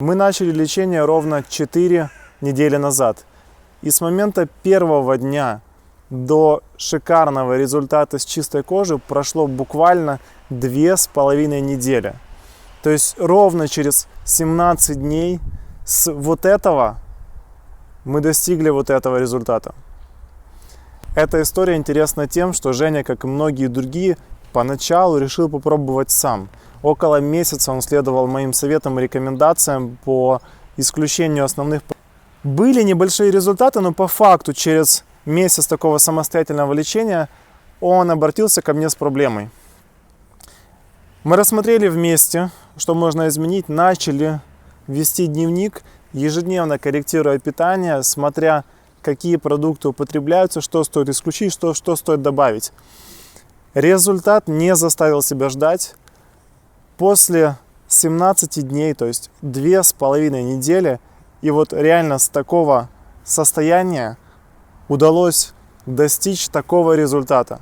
Мы начали лечение ровно 4 недели назад. И с момента первого дня до шикарного результата с чистой кожи прошло буквально 2,5 недели. То есть ровно через 17 дней с вот этого мы достигли вот этого результата. Эта история интересна тем, что Женя, как и многие другие, поначалу решил попробовать сам. Около месяца он следовал моим советам и рекомендациям по исключению основных. Были небольшие результаты, но по факту через месяц такого самостоятельного лечения он обратился ко мне с проблемой. Мы рассмотрели вместе, что можно изменить, начали вести дневник, ежедневно корректируя питание, смотря какие продукты употребляются, что стоит исключить, что стоит добавить. Результат не заставил себя ждать. После 17 дней, то есть 2,5 недели, и вот реально с такого состояния удалось достичь такого результата.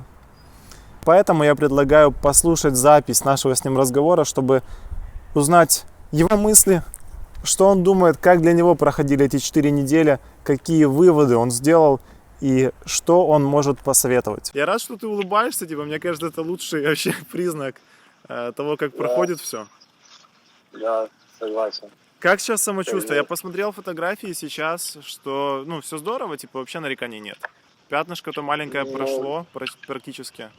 Поэтому я предлагаю послушать запись нашего с ним разговора, чтобы узнать его мысли, что он думает, как для него проходили эти 4 недели, какие выводы он сделал и что он может посоветовать. Я рад, что ты улыбаешься, мне кажется, это лучший вообще признак того, как проходит все. Да, согласен. Как сейчас самочувствие? Я посмотрел фотографии сейчас, что, все здорово, вообще нареканий нет. Пятнышко-то маленькое прошло практически.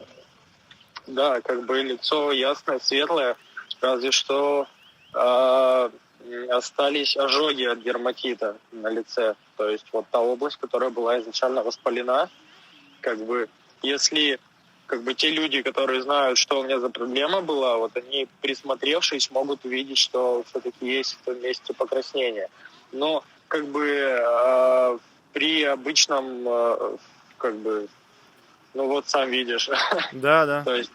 Да, лицо ясное, светлое, разве что остались ожоги от дерматита на лице. То есть вот та область, которая была изначально воспалена, если те люди, которые знают, что у меня за проблема была, вот они, присмотревшись, могут увидеть, что все-таки есть в том месте покраснение. Но при обычном, сам видишь. Да. То есть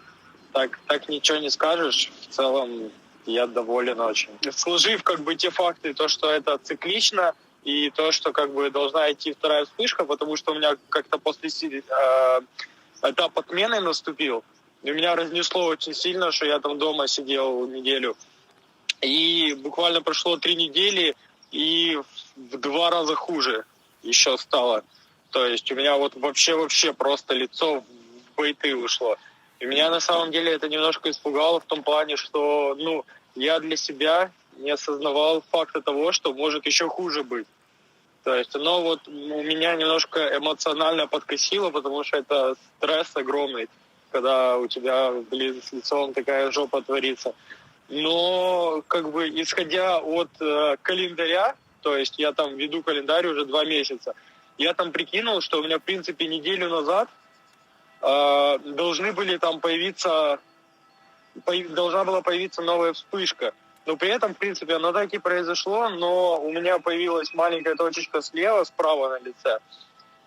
так ничего не скажешь. В целом я доволен очень. Сложив те факты, то, что это циклично, и то, что должна идти вторая вспышка, потому что у меня как-то после этап отмены наступил, и меня разнесло очень сильно, что я там дома сидел неделю. И буквально прошло 3 недели, и в 2 раза хуже еще стало. То есть у меня вот вообще просто лицо в бейты ушло. И меня на самом деле это немножко испугало в том плане, что я для себя не осознавал факта того, что может еще хуже быть. То есть оно вот у меня немножко эмоционально подкосило, потому что это стресс огромный, когда у тебя, с лицом такая жопа творится. Но исходя от календаря, то есть я там веду календарь уже 2 месяца, я там прикинул, что у меня, в принципе, неделю назад должна была появиться новая вспышка. Но при этом, в принципе, оно так и произошло, но у меня появилась маленькая точечка слева, справа на лице.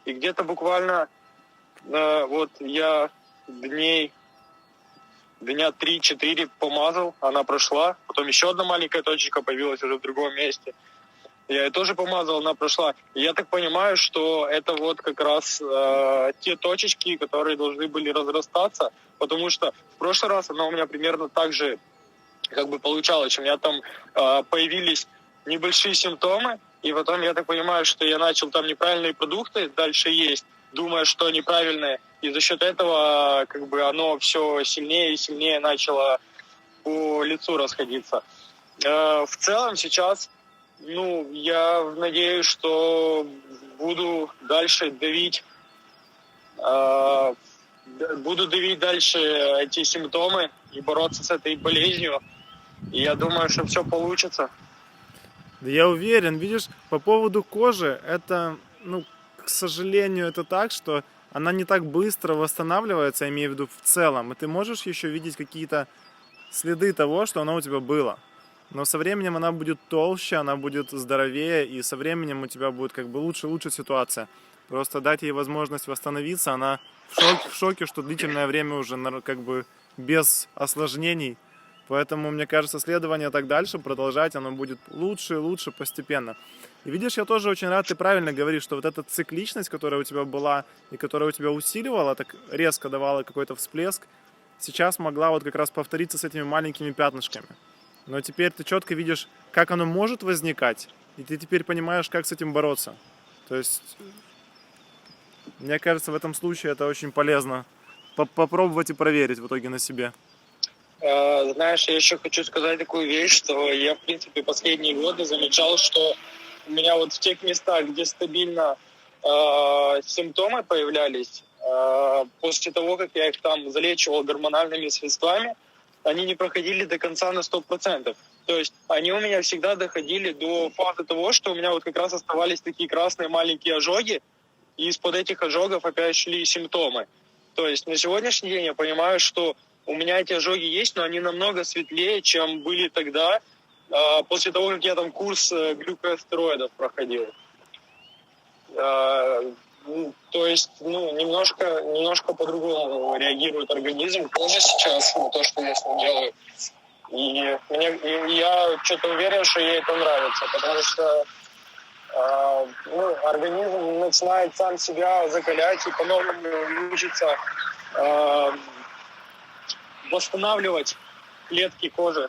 И где-то буквально я дня 3-4 помазал, она прошла. Потом еще одна маленькая точечка появилась уже в другом месте. Я ее тоже помазал, она прошла. И я так понимаю, что это вот как раз те точечки, которые должны были разрастаться, потому что в прошлый раз она у меня примерно так же получалось. У меня там появились небольшие симптомы, и потом я так понимаю, что я начал там неправильные продукты дальше есть, думая, что неправильные, и за счет этого оно все сильнее и сильнее начало по лицу расходиться. В целом сейчас я надеюсь, что буду дальше давить, дальше эти симптомы и бороться с этой болезнью. И я думаю, что все получится. Да я уверен, видишь, по поводу кожи, это, к сожалению, это так, что она не так быстро восстанавливается, я имею в виду в целом, и ты можешь еще видеть какие-то следы того, что оно у тебя было. Но со временем она будет толще, она будет здоровее, и со временем у тебя будет лучше ситуация. Просто дать ей возможность восстановиться, она в шоке, что длительное время уже без осложнений. Поэтому, мне кажется, следование так дальше продолжать, оно будет лучше и лучше постепенно. И видишь, я тоже очень рад, ты правильно говоришь, что вот эта цикличность, которая у тебя была и которая у тебя усиливала, так резко давала какой-то всплеск, сейчас могла вот как раз повториться с этими маленькими пятнышками. Но теперь ты четко видишь, как оно может возникать, и ты теперь понимаешь, как с этим бороться. То есть, мне кажется, в этом случае это очень полезно попробовать и проверить в итоге на себе. Знаешь, я еще хочу сказать такую вещь, что я, в принципе, последние годы замечал, что у меня вот в тех местах, где стабильно симптомы появлялись, после того, как я их там залечивал гормональными средствами, они не проходили до конца на 100%. То есть они у меня всегда доходили до фазы того, что у меня вот как раз оставались такие красные маленькие ожоги, и из-под этих ожогов опять шли симптомы. То есть на сегодняшний день я понимаю, что у меня эти ожоги есть, но они намного светлее, чем были тогда, после того, как я там курс глюкостероидов проходил. То есть, немножко по-другому реагирует организм тоже сейчас на то, что я с ним делаю. И я что-то уверен, что ей это нравится, потому что организм начинает сам себя закалять и по-новому учится восстанавливать клетки кожи.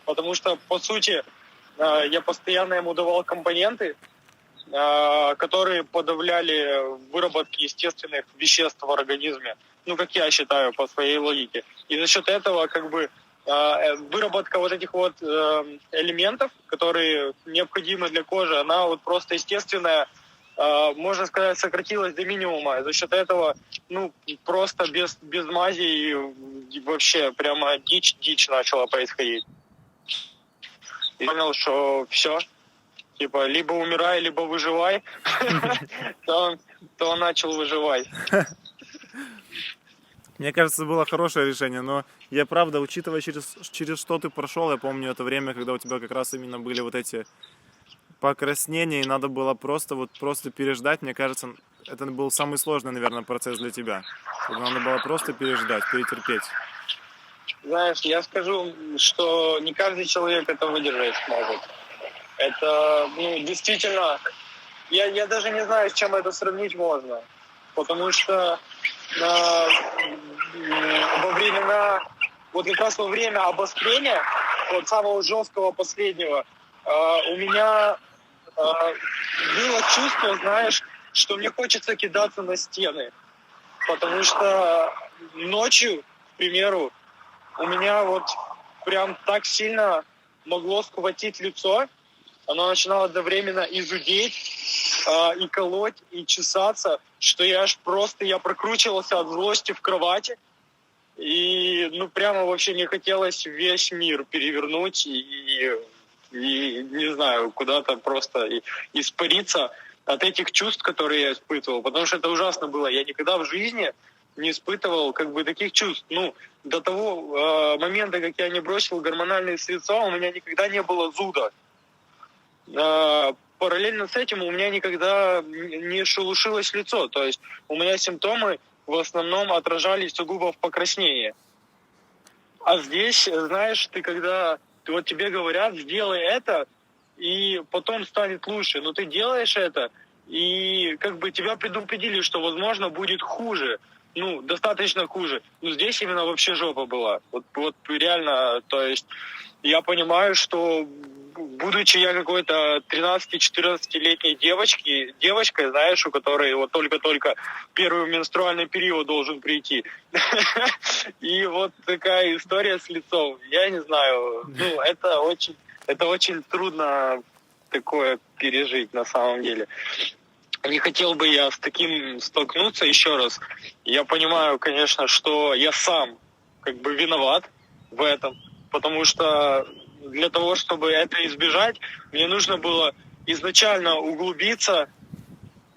Потому что, по сути, я постоянно ему давал компоненты, которые подавляли выработки естественных веществ в организме. Ну, как я считаю, по своей логике. И за счет этого, как бы, выработка вот этих вот элементов, которые необходимы для кожи, она вот просто естественная, можно сказать, сократилась до минимума. И за счет этого, просто без мази вообще прямо дичь начала происходить. И понял, что все, типа, либо умирай, либо выживай, то начал выживать. Мне кажется, было хорошее решение, но я правда, учитывая, через что ты прошел, я помню это время, когда у тебя как раз именно были вот эти покраснения, и надо было просто переждать. Мне кажется, это был самый сложный, наверное, процесс для тебя. Надо было просто переждать, перетерпеть. Знаешь, я скажу, что не каждый человек это выдержать сможет. Это, действительно, я даже не знаю, с чем это сравнить можно. Потому что вот как раз во время обострения, вот самого жесткого последнего, у меня было чувство, знаешь, что мне хочется кидаться на стены. Потому что ночью, к примеру, у меня вот прям так сильно могло схватить лицо, оно начинало одновременно и зудеть, и колоть, и чесаться, что я прокручивался от злости в кровати, и прямо вообще не хотелось весь мир перевернуть и не знаю, куда-то просто испариться от этих чувств, которые я испытывал, потому что это ужасно было. Я никогда в жизни не испытывал как бы таких чувств. До того момента, как я не бросил гормональные средства, у меня никогда не было зуда. Параллельно с этим у меня никогда не шелушилось лицо. То есть у меня симптомы в основном отражались сугубо в покраснении. А здесь, знаешь, вот тебе говорят, сделай это, и потом станет лучше. Но ты делаешь это, и как бы тебя предупредили, что, возможно, будет хуже. Достаточно хуже. Но здесь именно вообще жопа была. Вот реально, то есть я понимаю, что будучи я какой-то 13-14-летней девочкой, знаешь, у которой вот только-только первый менструальный период должен прийти. И вот такая история с лицом. Я не знаю, это очень трудно такое пережить на самом деле. Не хотел бы я с таким столкнуться еще раз. Я понимаю, конечно, что я сам как бы виноват в этом, потому что для того, чтобы это избежать, мне нужно было изначально углубиться,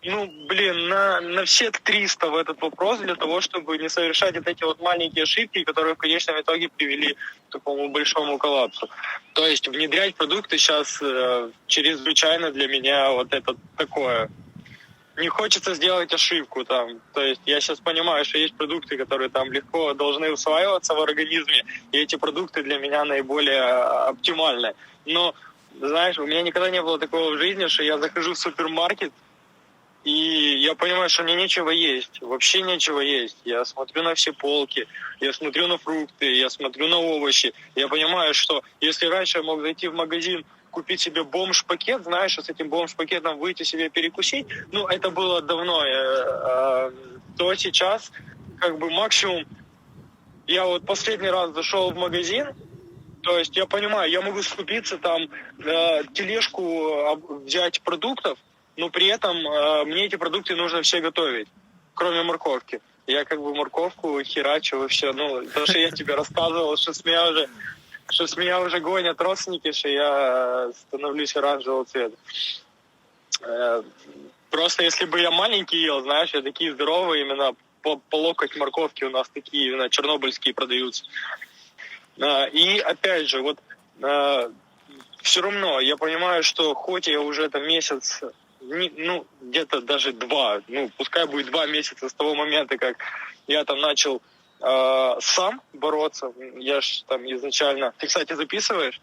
на все 300 в этот вопрос, для того, чтобы не совершать вот эти вот маленькие ошибки, которые в конечном итоге привели к такому большому коллапсу. То есть внедрять продукты сейчас чрезвычайно для меня вот это такое. Не хочется сделать ошибку там. То есть я сейчас понимаю, что есть продукты, которые там легко должны усваиваться в организме, и эти продукты для меня наиболее оптимальны. Но, знаешь, у меня никогда не было такого в жизни, что я захожу в супермаркет, и я понимаю, что мне нечего есть, вообще нечего есть. Я смотрю на все полки, я смотрю на фрукты, я смотрю на овощи. Я понимаю, что если раньше я мог зайти в магазин, купить себе бомж-пакет, знаешь, с этим бомж-пакетом выйти себе перекусить, ну, это было давно, то сейчас, как бы, максимум, я вот последний раз зашел в магазин, то есть я понимаю, я могу скупиться там, тележку взять продуктов, но при этом мне эти продукты нужно все готовить, кроме морковки. Я как бы морковку херачу вообще, ну, то, что я тебе рассказывал, что с меня уже гонят родственники, что я становлюсь оранжевого цвета. Просто если бы я маленький ел, знаешь, я такие здоровые, именно по локоть морковки у нас такие именно чернобыльские продаются. И опять же, вот все равно я понимаю, что хоть я уже там месяц, ну, где-то даже 2, ну, пускай будет 2 месяца с того момента, как я там начал сам бороться. Я ж там изначально... Ты, кстати, записываешь?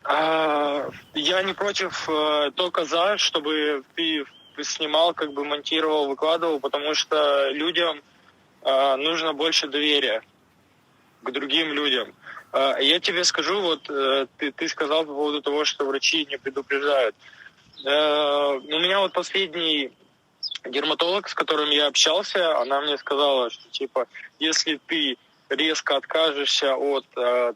Я не против, только за, чтобы ты снимал, как бы монтировал, выкладывал, потому что людям нужно больше доверия к другим людям. Я тебе скажу, вот ты сказал по поводу того, что врачи не предупреждают. У меня вот последний дерматолог, с которым я общался, она мне сказала, что типа, если ты резко откажешься от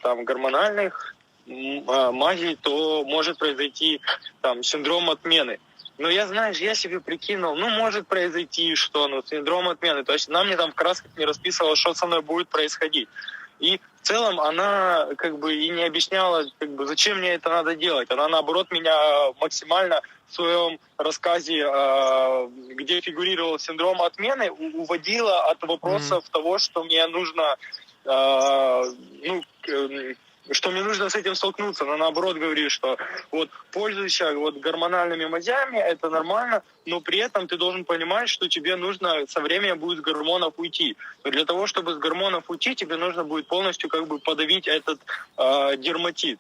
там гормональных мазей, то может произойти там синдром отмены. Но я, знаешь, я себе прикинул, ну, может произойти что, ну, синдром отмены. То есть она мне там в красках не расписывала, что со мной будет происходить. И в целом она как бы и не объясняла, как бы, зачем мне это надо делать. Она, наоборот, меня максимально в своем рассказе, где фигурировал синдром отмены, уводила от вопросов того, что мне нужно, что мне нужно с этим столкнуться. Она, наоборот, говорит, что вот пользуйся вот гормональными мазями, это нормально, но при этом ты должен понимать, что тебе нужно со временем будет с гормонов уйти. Но для того, чтобы с гормонов уйти, тебе нужно будет полностью как бы подавить этот дерматит.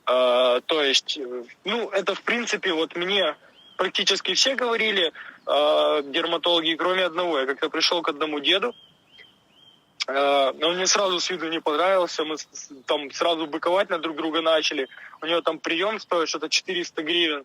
То есть, ну, это в принципе вот мне практически все говорили, дерматологи, кроме одного. Я как-то пришел к одному деду, но он мне сразу с виду не понравился, мы там сразу быковать на друг друга начали. У него там прием стоит что-то 400 гривен.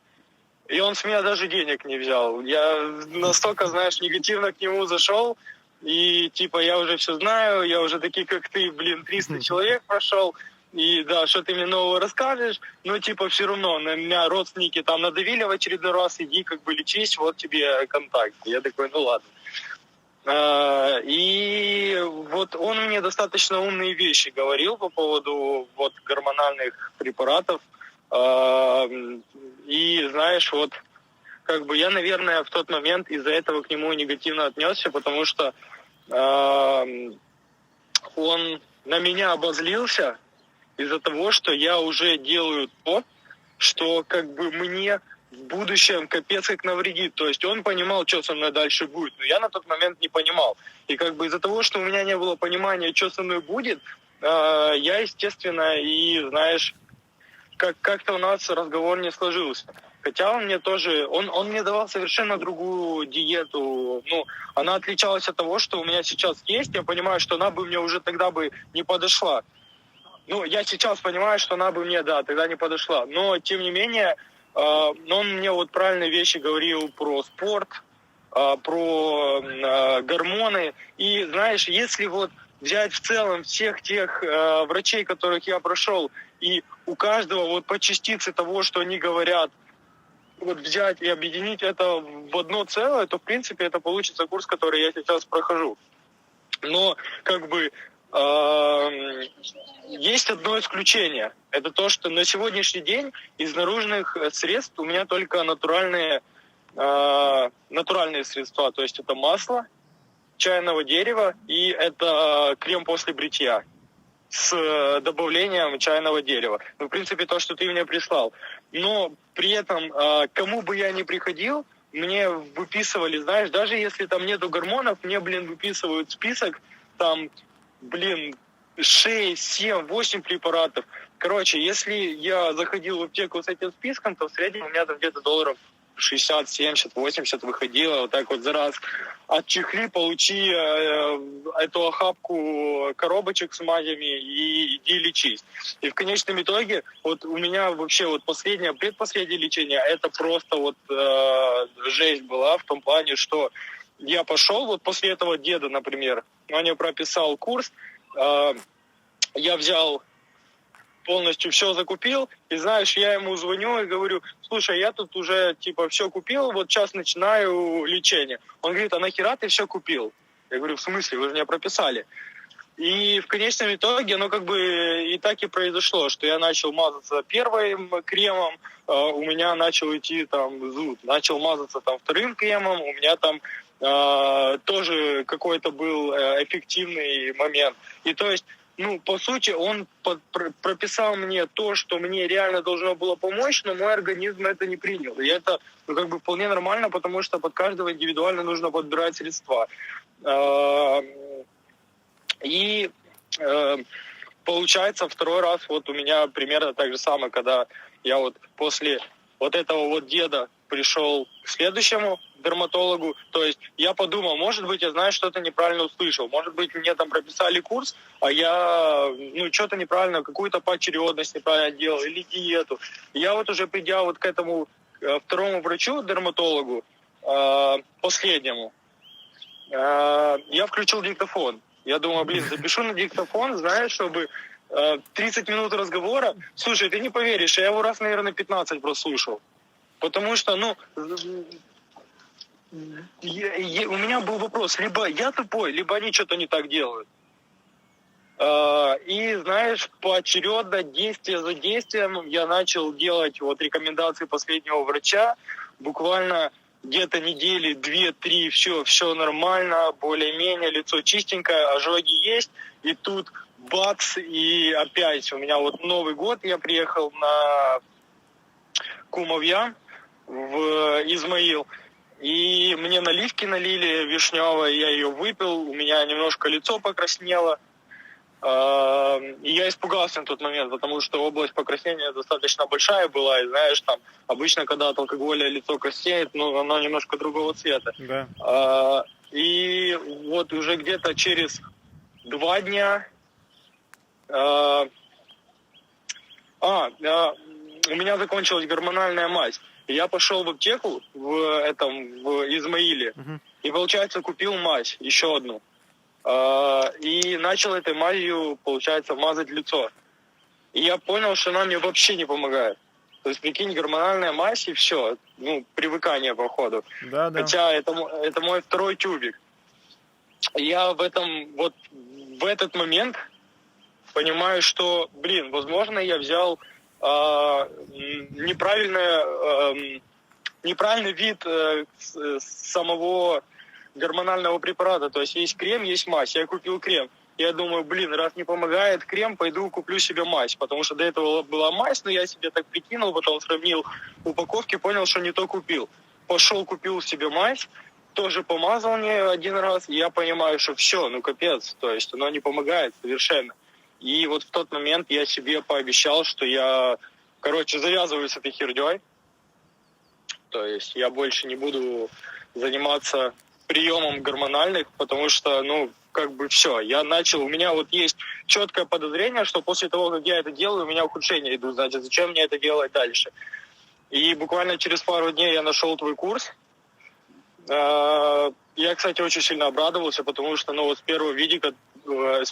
И он с меня даже денег не взял. Я настолько, знаешь, негативно к нему зашел. И типа я уже все знаю, я уже такие, как ты, 300 человек прошел. И да, что ты мне нового расскажешь. Но типа все равно на меня родственники там надавили в очередной раз. Иди как бы лечись, вот тебе контакт. Я такой, ну ладно. И вот он мне достаточно умные вещи говорил по поводу вот гормональных препаратов. И знаешь, вот как бы я, наверное, в тот момент из-за этого к нему негативно отнесся, потому что он на меня обозлился из-за того, что я уже делаю то, что как бы мне в будущем капец как навредит. То есть он понимал, что со мной дальше будет, но я на тот момент не понимал. И как бы из-за того, что у меня не было понимания, что со мной будет, я, естественно, и, знаешь, как-то у нас разговор не сложился. Хотя он мне тоже, он мне давал совершенно другую диету. Ну, она отличалась от того, что у меня сейчас есть. Я понимаю, что она бы мне уже тогда бы не подошла. Ну, я сейчас понимаю, что она бы мне, да, тогда не подошла. Но, тем не менее, он мне вот правильные вещи говорил про спорт, про гормоны. И, знаешь, если вот взять в целом всех тех врачей, которых я прошел, и у каждого вот по частице того, что они говорят, вот взять и объединить это в одно целое, то, в принципе, это получится курс, который я сейчас прохожу. Но, как бы, есть одно исключение. Это то, что на сегодняшний день из наружных средств у меня только натуральные средства. То есть это масло чайного дерева и это крем после бритья с добавлением чайного дерева. Ну, в принципе, то, что ты мне прислал. Но при этом, кому бы я ни приходил, мне выписывали, знаешь, даже если там нету гормонов, мне, выписывают список, там, 6, 7, 8 препаратов. Короче, если я заходил в аптеку с этим списком, то в среднем у меня там где-то долларов 60, 70, 80 выходило, вот так вот за раз. Отчехли, получи эту охапку коробочек с мазями и иди лечись. И в конечном итоге, вот у меня вообще вот предпоследнее лечение, это просто вот жесть была в том плане, что я пошел, вот после этого деда, например, он мне прописал курс, я взял, полностью все закупил, и знаешь, я ему звоню и говорю: слушай, я тут уже типа все купил, вот сейчас начинаю лечение. Он говорит: а нахера ты все купил? Я говорю: в смысле, вы же меня прописали. И в конечном итоге, ну, как бы и так и произошло, что я начал мазаться первым кремом, у меня начал идти там зуд, начал мазаться там вторым кремом, у меня там тоже какой-то был эффективный момент. И то есть, ну, по сути, он прописал мне то, что мне реально должно было помочь, но мой организм это не принял. И это, ну, как бы вполне нормально, потому что под каждого индивидуально нужно подбирать средства. И получается, второй раз вот у меня примерно так же самое, когда я вот после вот этого вот деда пришел к следующему дерматологу, то есть я подумал, может быть, я, знаю, что-то неправильно услышал, может быть, мне там прописали курс, а я, ну, что-то неправильно, какую-то поочередность неправильно делал, или диету. И я вот уже придя вот к этому второму врачу, дерматологу, последнему, я включил диктофон. Я думаю, блин, запишу на диктофон, знаешь, чтобы 30 минут разговора. Слушай, ты не поверишь, я его раз, наверное, 15 прослушал. Потому что, ну, у меня был вопрос, либо я тупой, либо они что-то не так делают. И, знаешь, поочередно, действие за действием, я начал делать вот рекомендации последнего врача. Буквально где-то недели 2-3, все нормально, более-менее, лицо чистенькое, ожоги есть. И тут бац, и опять у меня вот Новый год, я приехал на Кумовья в Измаил. И мне наливки налили вишневой, я ее выпил, у меня немножко лицо покраснело. И я испугался на тот момент, потому что область покраснения достаточно большая была, и знаешь, там обычно, когда от алкоголя лицо краснеет, ну, оно немножко другого цвета. Да. И вот уже где-то через 2 дня у меня закончилась гормональная мазь. Я пошел в аптеку в Измаиле, и, получается, купил мазь, еще одну. И начал этой мазью, получается, мазать лицо. И я понял, что она мне вообще не помогает. То есть, прикинь, гормональная мазь и все. Ну, привыкание, походу. Да. Хотя это мой второй тюбик. Я в этот момент понимаю, что, блин, возможно, я взял неправильный вид самого гормонального препарата. То есть есть крем, есть мазь. Я купил крем. Я думаю, блин, раз не помогает крем, пойду куплю себе мазь. Потому что до этого была мазь, но я себе так прикинул, потом сравнил упаковки, понял, что не то купил. Пошел, купил себе мазь, тоже помазал мне один раз, и я понимаю, что все, ну капец, то есть оно не помогает совершенно. И вот в тот момент я себе пообещал, что я, завязываю с этой херней. То есть я больше не буду заниматься приемом гормональных, потому что, ну, как бы все. Я начал, у меня вот есть четкое подозрение, что после того, как я это делаю, у меня ухудшения идут. Значит, зачем мне это делать дальше? И буквально через пару дней я нашел твой курс. Я, кстати, очень сильно обрадовался, потому что, ну, вот с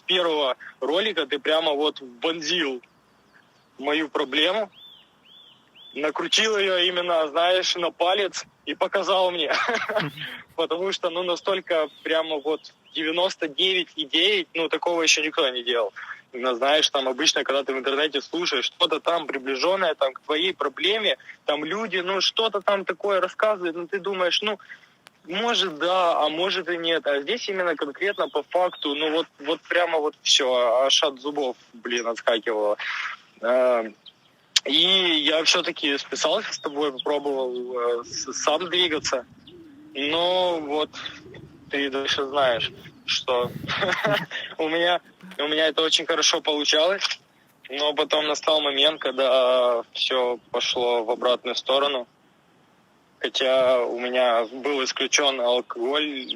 первого ролика ты прямо вот вонзил мою проблему, накрутил ее именно, знаешь, на палец и показал мне. Потому что, ну, настолько прямо вот 99,9, ну, такого еще никто не делал. Именно, знаешь, там обычно, когда ты в интернете слушаешь что-то там приближенное там, к твоей проблеме, там люди, ну, что-то там такое рассказывают, ну, ты думаешь, ну, может да, а может и нет. А здесь именно конкретно по факту, ну, вот прямо вот все, аж от зубов, блин, отскакивало. И я все-таки списался с тобой, попробовал сам двигаться. Но вот ты дальше знаешь, что у меня это очень хорошо получалось. Но потом настал момент, когда все пошло в обратную сторону. Хотя у меня был исключен алкоголь,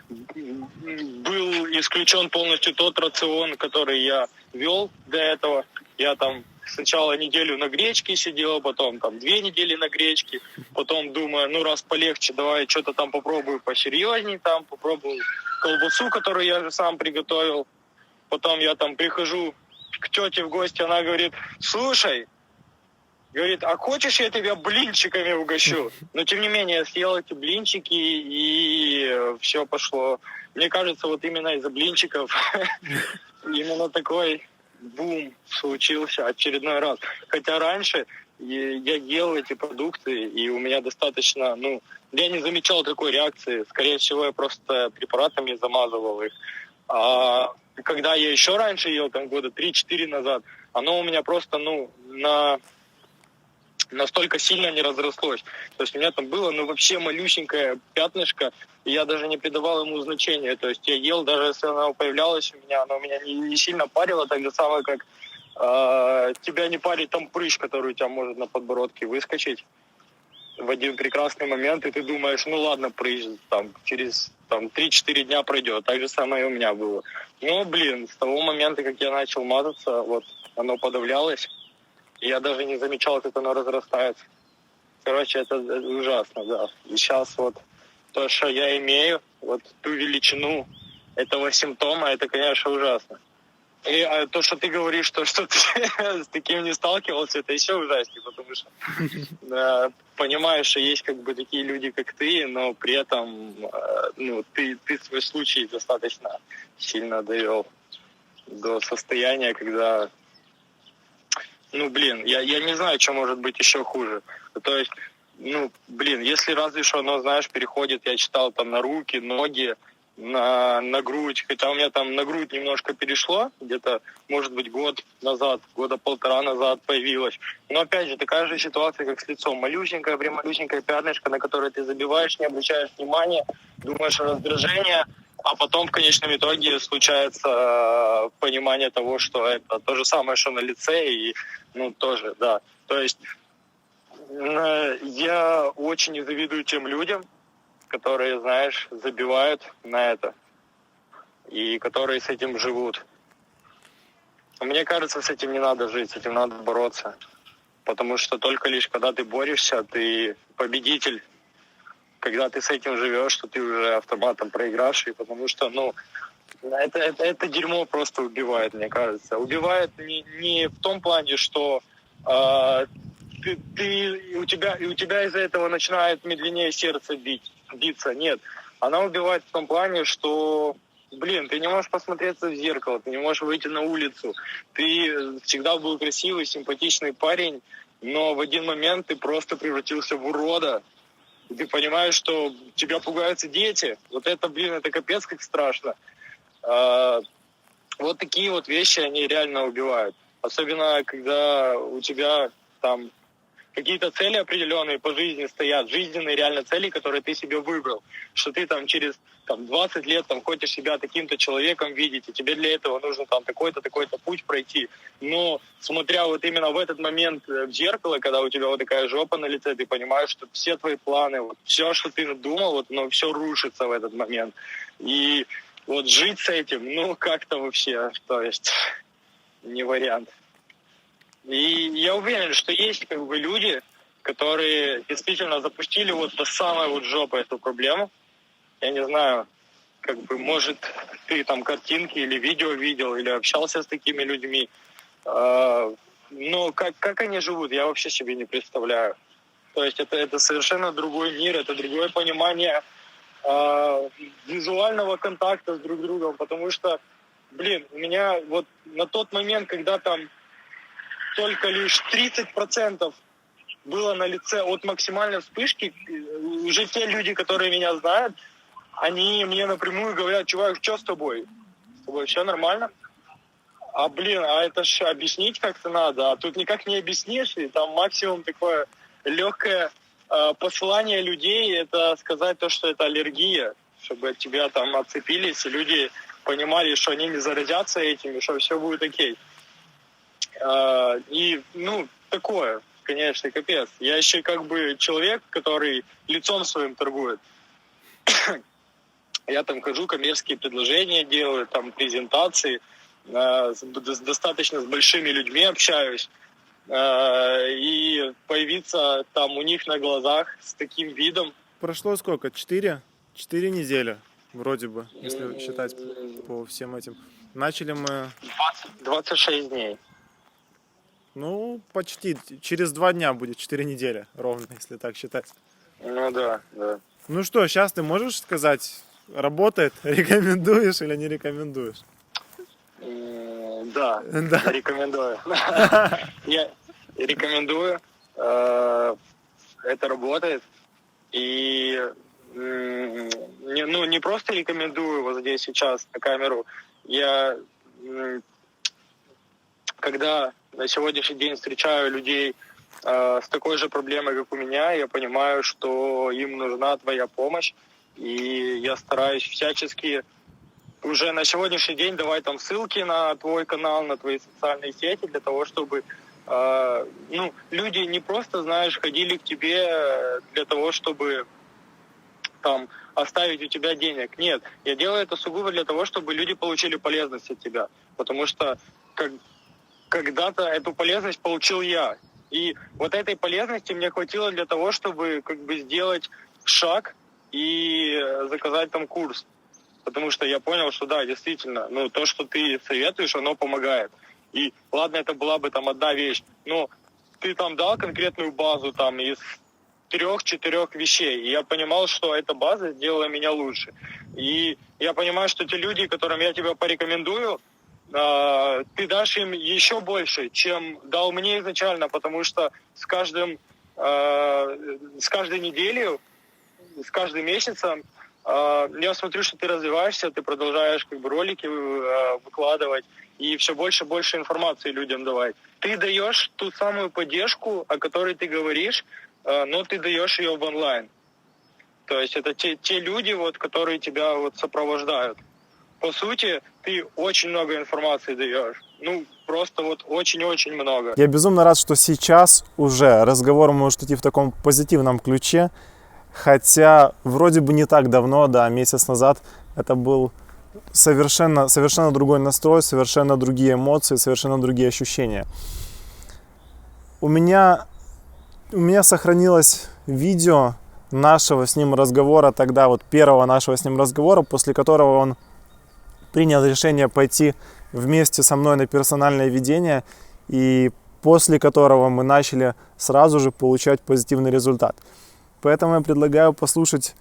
был исключен полностью тот рацион, который я вел до этого. Я там сначала неделю на гречке сидел, потом там 2 недели на гречке, потом думаю, ну раз полегче, давай что-то там попробую посерьезней, там попробую колбасу, которую я же сам приготовил. Потом я там прихожу к тете в гости, она говорит, слушай, говорит, а хочешь, я тебя блинчиками угощу? Но, тем не менее, я съел эти блинчики, и все пошло. Мне кажется, вот именно из-за блинчиков именно такой бум случился очередной раз. Хотя раньше я ел эти продукты, и у меня достаточно, я не замечал такой реакции. Скорее всего, я просто препаратами замазывал их. А когда я еще раньше ел, там года 3-4 назад, оно у меня просто, настолько сильно не разрослось. То есть у меня там было, вообще малюсенькое пятнышко, и я даже не придавал ему значения. То есть я ел, даже если оно появлялось у меня, оно меня не сильно парило, так же самое, как тебя не парит там прыщ, который у тебя может на подбородке выскочить в один прекрасный момент, и ты думаешь, ну ладно, прыщ там через 3-4 дня пройдет. Так же самое и у меня было. Но, с того момента, как я начал мазаться, вот оно подавлялось. И я даже не замечал, как оно разрастается. Короче, это ужасно, да. И сейчас вот то, что я имею, вот ту величину этого симптома, это, конечно, ужасно. И то, что ты говоришь, что ты с таким не сталкивался, это еще ужаснее, потому что понимаешь, что есть как бы такие люди, как ты, но при этом ты свой случай достаточно сильно довел до состояния, когда... я не знаю, что может быть еще хуже. То есть, если разве что оно, знаешь, переходит, я читал там на руки, ноги, на грудь, хотя у меня там на грудь немножко перешло, где-то, может быть, год назад, года 1,5 назад появилось. Но, опять же, такая же ситуация, как с лицом. Малюсенькое, прям малюсенькое пятнышко, на которое ты забиваешь, не обращаешь внимания, думаешь о раздражении, а потом в конечном итоге случается понимание того, что это то же самое, что на лице, и, тоже, да. То есть я очень не завидую тем людям, которые, знаешь, забивают на это, и которые с этим живут. Мне кажется, с этим не надо жить, с этим надо бороться. Потому что только лишь когда ты борешься, ты победитель. Когда ты с этим живешь, что ты уже автоматом проигравший, потому что, это дерьмо просто убивает, мне кажется. Убивает не в том плане, что у тебя из-за этого начинает медленнее сердце биться. Нет. Она убивает в том плане, что, ты не можешь посмотреться в зеркало, ты не можешь выйти на улицу. Ты всегда был красивый, симпатичный парень, но в один момент ты просто превратился в урода. И ты понимаешь, что тебя пугаются дети. Вот это, это капец как страшно. Вот такие вот вещи, они реально убивают. Особенно, когда у тебя там какие-то цели определенные по жизни стоят, жизненные реально цели, которые ты себе выбрал. Что ты там через 20 лет хочешь себя таким-то человеком видеть, и тебе для этого нужно такой-то, такой-то путь пройти. Но смотря вот именно в этот момент в зеркало, когда у тебя вот такая жопа на лице, ты понимаешь, что все твои планы, вот все, что ты надумал, оно все рушится в этот момент. И вот жить с этим, как-то вообще, то есть, не вариант. И я уверен, что есть люди, которые действительно запустили вот до самой вот жопы эту проблему. Я не знаю, может, ты там картинки или видео видел, или общался с такими людьми. Но как они живут, я вообще себе не представляю. То есть это совершенно другой мир, это другое понимание визуального контакта с друг другом, потому что, у меня вот на тот момент, когда там только лишь 30% было на лице от максимальной вспышки, уже те люди, которые меня знают, они мне напрямую говорят: чувак, что с тобой? С тобой все нормально? А это ж объяснить как-то надо, а тут никак не объяснишь, и там максимум такое легкое посылание людей, это сказать то, что это аллергия, чтобы от тебя там отцепились, и люди понимали, что они не заразятся этим, и что все будет окей. И, такое. конечно, капец. Я еще как бы человек, который лицом своим торгует. Я там хожу, коммерческие предложения делаю, там презентации, достаточно с большими людьми общаюсь. И появиться там у них на глазах с таким видом. Прошло сколько? 4 недели, вроде бы, если считать по всем этим. Начали мы... 26 дней. Ну, почти. Через 2 дня будет 4 недели, ровно, если так считать. Ну да. Ну что, сейчас ты можешь сказать, работает, рекомендуешь или не рекомендуешь? Да, рекомендую. Я рекомендую. Это работает. И не просто рекомендую вот здесь сейчас на камеру. Я когда на сегодняшний день встречаю людей с такой же проблемой, как у меня, я понимаю, что им нужна твоя помощь. И я стараюсь всячески уже на сегодняшний день давать там ссылки на твой канал, на твои социальные сети, для того, чтобы люди не просто, знаешь, ходили к тебе для того, чтобы там оставить у тебя денег. Нет, я делаю это сугубо для того, чтобы люди получили полезность от тебя. Потому что когда-то эту полезность получил я. И вот этой полезности мне хватило для того, чтобы как бы сделать шаг и заказать там курс. Потому что я понял, что да, действительно, то, что ты советуешь, оно помогает. И ладно, это была бы там одна вещь, но ты там дал конкретную базу там из 3-4 вещей. И я понимал, что эта база сделала меня лучше. И я понимаю, что те люди, которым я тебя порекомендую, ты дашь им еще больше, чем дал мне изначально, потому что с каждой неделей, с каждым месяцем я смотрю, что ты развиваешься, ты продолжаешь как бы ролики выкладывать и все больше и больше информации людям давать. Ты даешь ту самую поддержку, о которой ты говоришь, но ты даешь ее в онлайн. То есть это те люди, вот, которые тебя вот сопровождают. По сути, ты очень много информации даешь. Просто вот очень-очень много. Я безумно рад, что сейчас уже разговор может идти в таком позитивном ключе. Хотя вроде бы не так давно, да, месяц назад, это был совершенно другой настрой, совершенно другие эмоции, совершенно другие ощущения. У меня сохранилось видео нашего с ним разговора тогда, вот первого нашего с ним разговора, после которого он принял решение пойти вместе со мной на персональное ведение, и после которого мы начали сразу же получать позитивный результат. Поэтому я предлагаю послушать